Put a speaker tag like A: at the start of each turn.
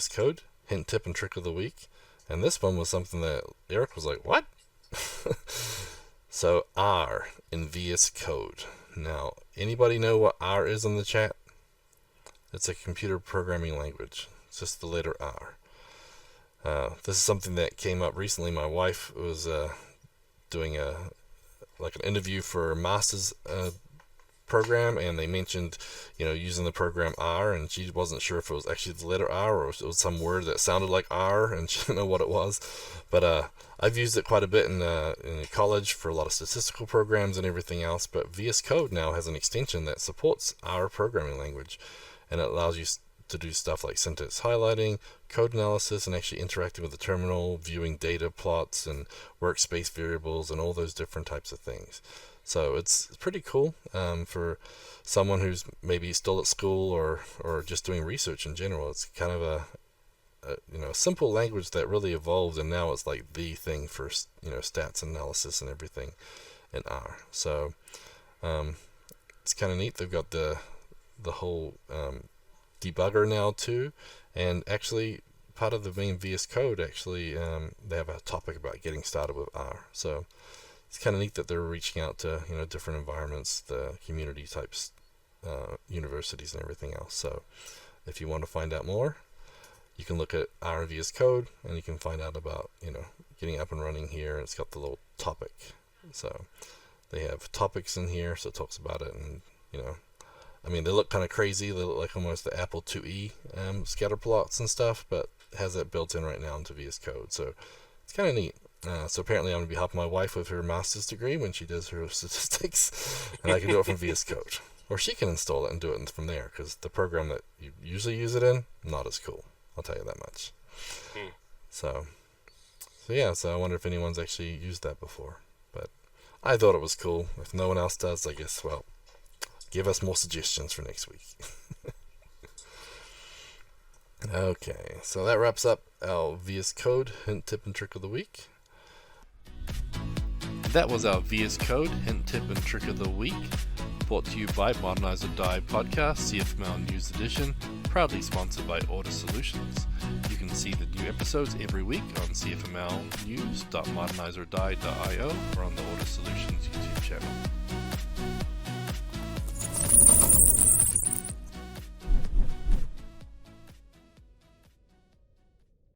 A: VS Code, hint, tip, and trick of the week. And this one was something that Eric was like, what? So R in VS Code. Now, anybody know what R is in the chat? It's a computer programming language. It's just the letter R. This is something that came up recently. My wife was doing an interview for a master's program, and they mentioned, using the program R, and she wasn't sure if it was actually the letter R or if it was some word that sounded like R, and she didn't know what it was. But I've used it quite a bit in college for a lot of statistical programs and everything else. But VS Code now has an extension that supports R programming language, and it allows you to do stuff like syntax highlighting, code analysis, and actually interacting with the terminal, viewing data plots and workspace variables and all those different types of things. So it's pretty cool for someone who's maybe still at school or just doing research in general. It's kind of a simple language that really evolved, and now it's like the thing for stats analysis and everything in R. So it's kind of neat. They've got the whole debugger now too, and actually part of the main VS Code actually they have a topic about getting started with R. So it's kind of neat that they're reaching out to different environments, the community types, universities and everything else. So if you want to find out more, you can look at R VS Code, and you can find out about getting up and running here. It's got the little topic, so they have topics in here, so it talks about it. And they look kind of crazy. They look like almost the Apple IIe scatter plots and stuff, but it has that built in right now into VS Code, so it's kind of neat. So apparently I'm going to be helping my wife with her master's degree when she does her statistics, and I can do it from VS Code. Or she can install it and do it from there, because the program that you usually use it in, not as cool. I'll tell you that much. So I wonder if anyone's actually used that before. But I thought it was cool. If no one else does, I guess, well, give us more suggestions for next week. Okay, so that wraps up our VS Code hint, tip, and trick of the week. That was our VS Code hint, tip, and trick of the week, brought to you by Modernize or Die podcast, CFML News Edition, proudly sponsored by Order Solutions. You can see the new episodes every week on cfmlnews.modernizeordie.io or on the Order Solutions YouTube channel.